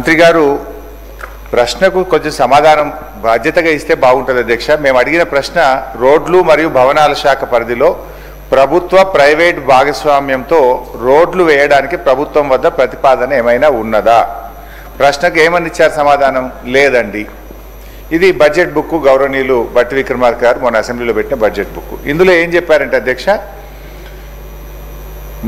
మంత్రి గారు ప్రశ్నకు కొంచెం సమాధానం బాధ్యతగా ఇస్తే బాగుంటుంది అధ్యక్ష. మేము అడిగిన ప్రశ్న రోడ్లు మరియు భవనాల శాఖ పరిధిలో ప్రభుత్వ ప్రైవేట్ భాగస్వామ్యంతో రోడ్లు వేయడానికి ప్రభుత్వం వద్ద ప్రతిపాదన ఏమైనా ఉన్నదా? ప్రశ్నకు ఏమని ఇచ్చారు సమాధానం? లేదండి. ఇది బడ్జెట్ బుక్, గౌరవనీయులు బట్టి విక్రమార్క గారు మొన్న అసెంబ్లీలో పెట్టిన బడ్జెట్ బుక్. ఇందులో ఏం చెప్పారంటే అధ్యక్ష,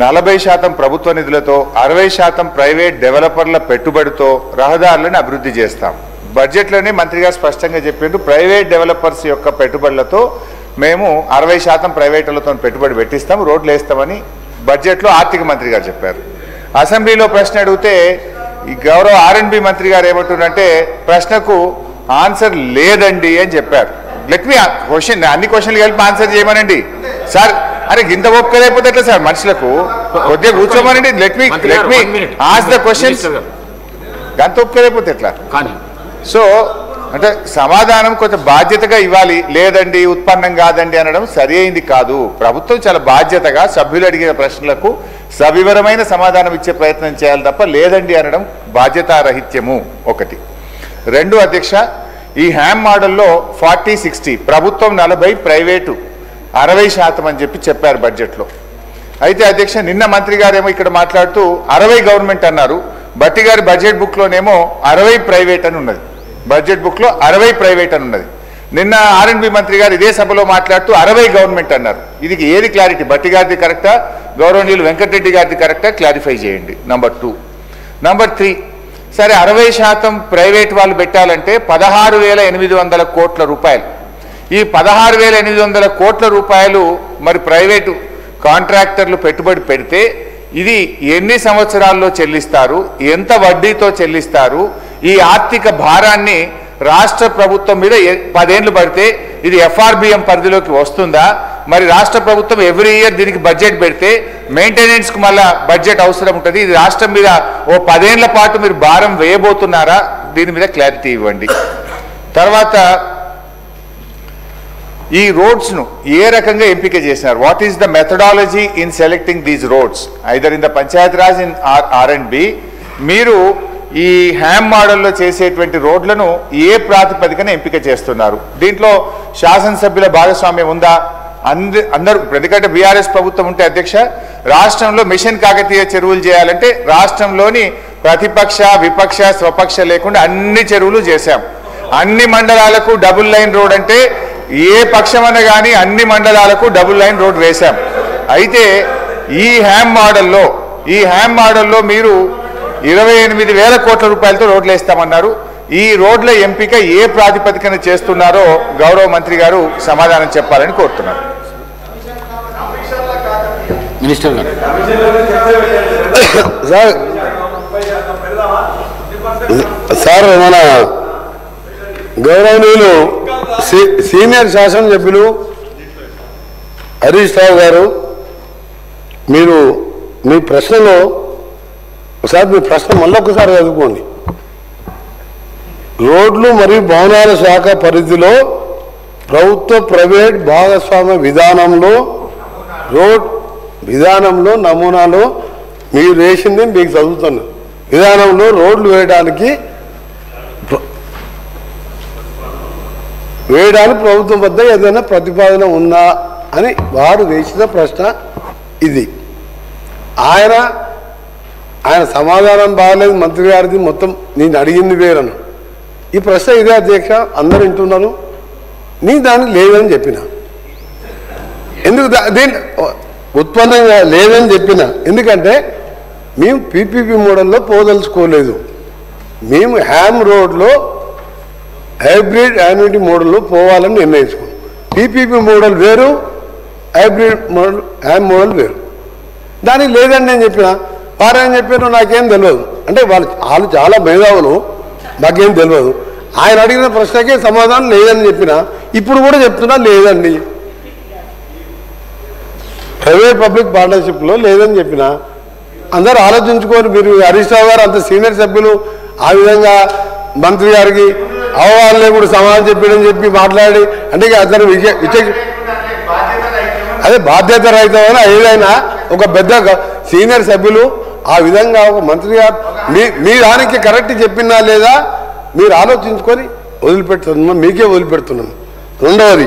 40% ప్రభుత్వ నిధులతో 60% ప్రైవేట్ డెవలపర్ల పెట్టుబడితో రహదారులను అభివృద్ధి చేస్తాం. బడ్జెట్లోనే మంత్రి గారు స్పష్టంగా చెప్పిండ్రు, ప్రైవేట్ డెవలపర్స్ యొక్క పెట్టుబడులతో మేము 60% ప్రైవేటులతో పెట్టుబడి పెట్టిస్తాం, రోడ్లు వేస్తామని బడ్జెట్లో ఆర్థిక మంత్రి గారు చెప్పారు. అసెంబ్లీలో ప్రశ్న అడిగితే ఈ గౌరవ R&B మంత్రి గారు ఏమంటున్నారంటే ప్రశ్నకు ఆన్సర్ లేదండి అని చెప్పారు. లెట్ మీ క్వశ్చన్, అన్ని క్వశ్చన్లు కలిపి ఆన్సర్ చేయమనండి సార్. అరే ఇంత ఒప్పుకోలేకపోతే ఎట్లా సార్? మనుషులకు కొద్దిగా కూర్చోమనండి. Let me ask the questions. గంత ఒప్పుకోలేకపోతే ఎట్లా? సో అంటే సమాధానం కొంచెం బాధ్యతగా ఇవ్వాలి. లేదండి, ఉత్పన్నం కాదండి అనడం సరి అయింది కాదు. ప్రభుత్వం చాలా బాధ్యతగా సభ్యులు అడిగిన ప్రశ్నలకు సవివరమైన సమాధానం ఇచ్చే ప్రయత్నం చేయాలి తప్ప లేదండి అనడం బాధ్యతారహిత్యము. ఒకటి. రెండు అధ్యక్ష, ఈ హ్యామ్ మోడల్లో 40-60 ప్రభుత్వం 40, ప్రైవేటు 60% అని చెప్పారు బడ్జెట్లో. అయితే అధ్యక్ష నిన్న మంత్రి గారేమో ఇక్కడ మాట్లాడుతూ 60 గవర్నమెంట్ అన్నారు. బట్టి గారి బడ్జెట్ బుక్లోనేమో 60 ప్రైవేట్ అని ఉన్నది. బడ్జెట్ బుక్లో 60 ప్రైవేట్ అని ఉన్నది. నిన్న R&B మంత్రి గారు ఇదే సభలో మాట్లాడుతూ 60 గవర్నమెంట్ అన్నారు. ఇది ఏది క్లారిటీ? బట్టి గారిది కరెక్టా, గౌరవనీయులు వెంకటరెడ్డి గారిది కరెక్టా? క్లారిఫై చేయండి. నంబర్ 2. నంబర్ 3, సరే 60% ప్రైవేట్ వాళ్ళు పెట్టాలంటే 16,800 కోట్ల రూపాయలు. ఈ 16,800 కోట్ల రూపాయలు మరి ప్రైవేటు కాంట్రాక్టర్లు పెట్టుబడి పెడితే ఇది ఎన్ని సంవత్సరాల్లో చెల్లిస్తారు, ఎంత వడ్డీతో చెల్లిస్తారు, ఈ ఆర్థిక భారాన్ని రాష్ట్ర ప్రభుత్వం మీద 10 ఏళ్ళు పడితే ఇది FRBM పరిధిలోకి వస్తుందా? మరి రాష్ట్ర ప్రభుత్వం ఎవ్రీ ఇయర్ దీనికి బడ్జెట్ పెడితే మెయింటెనెన్స్కు మళ్ళా బడ్జెట్ అవసరం ఉంటుంది. ఇది రాష్ట్రం మీద ఓ 10 ఏళ్ల పాటు మీరు భారం వేయబోతున్నారా? దీని మీద క్లారిటీ ఇవ్వండి. తర్వాత ఈ రోడ్స్ను ఏ రకంగా ఎంపిక చేసినారు? What is the methodology in selecting these roads either in the Panchayat Raj in R&B? మీరు ఈ హ్యామ్ మోడల్లో చేసేటువంటి రోడ్లను ఏ ప్రాతిపదికన ఎంపిక చేస్తున్నారు? దీంట్లో శాసనసభ్యుల భాగస్వామ్యం ఉందా? అందరూ, ఎందుకంటే బీఆర్ఎస్ ప్రభుత్వం ఉంటే అధ్యక్ష రాష్ట్రంలో మిషన్ కాకతీయ చెరువులు చేయాలంటే రాష్ట్రంలోని ప్రతిపక్ష, విపక్ష, స్వపక్ష లేకుండా అన్ని చెరువులు చేశాం. అన్ని మండలాలకు డబుల్ లైన్ రోడ్ అంటే ఏ పక్షమన్న కానీ అన్ని మండలాలకు డబుల్ లైన్ రోడ్ వేశాం. అయితే ఈ హ్యామ్ మోడల్లో మీరు 28,000 కోట్ల రూపాయలతో రోడ్లు వేస్తామన్నారు. ఈ రోడ్ల ఎంపిక ఏ ప్రాతిపదికన చేస్తున్నారో గౌరవ మంత్రి గారు సమాధానం చెప్పాలని కోరుతున్నారు. మినిస్టర్ గారు సార్, మన గౌరవనీయులు సీనియర్ శాసనసభ్యులు హరీష్ రావు గారు, మీరు మీ ప్రశ్నలో ఒకసారి మీ ప్రశ్న మళ్ళొకసారి చదువుకోండి. రోడ్లు మరియు భవనాల శాఖ పరిధిలో ప్రభుత్వ ప్రైవేట్ భాగస్వామ్య విధానంలో నమూనాలో మీరు వేసింది మీకు చదువుతున్నారు. విధానంలో రోడ్లు వేయడానికి ప్రభుత్వం వద్ద ఏదైనా ప్రతిపాదన ఉందా అని వారు వేసిన ప్రశ్న ఇది. ఆయన సమాధానం బాగాలేదు మంత్రి గారిది, మొత్తం నేను అడిగింది వేరను. ఈ ప్రశ్న ఇదే అధ్యక్ష, అందరూ వింటున్నారు. నీ దాన్ని లేదని చెప్పిన, ఎందుకు దీని ఉత్పన్నంగా లేదని చెప్పిన, ఎందుకంటే మేము PPP మోడల్లో పోదలుచుకోలేదు. మేము హ్యామ్ రోడ్లో హైబ్రిడ్ యాన్యుటీ మోడల్లో పోవాలని నిర్ణయించుకున్నాం. PPP మోడల్ వేరు, హైబ్రిడ్ మోడల్, హ్యామ్ మోడల్ వేరు. దానికి లేదని నేను చెప్పిన. వారేం చెప్పారు నాకేం తెలియదు అంటే వాళ్ళు చాలా మేధావులు, నాకేం తెలియదు. ఆయన అడిగిన ప్రశ్నకే సమాధానం లేదని చెప్పిన. ఇప్పుడు కూడా చెప్తున్నా లేదండి. ప్రైవేట్ పబ్లిక్ పార్ట్నర్షిప్లో లేదని చెప్పిన. అందరూ ఆలోచించుకొని, మీరు హరీష్ రావు గారు అంత సీనియర్ సభ్యులు ఆ విధంగా మంత్రి గారికి అవగాహన కూడా సమాధానం చెప్పాడని చెప్పి మాట్లాడి అంటే అతను అదే బాధ్యత రహితమైన ఏదైనా ఒక పెద్ద సీనియర్ సభ్యులు ఆ విధంగా ఒక మంత్రి గారు మీ దానికి కరెక్ట్ చెప్పినా లేదా మీరు ఆలోచించుకొని వదిలిపెడుతున్నాం, మీకే వదిలిపెడుతున్నాం. రెండవది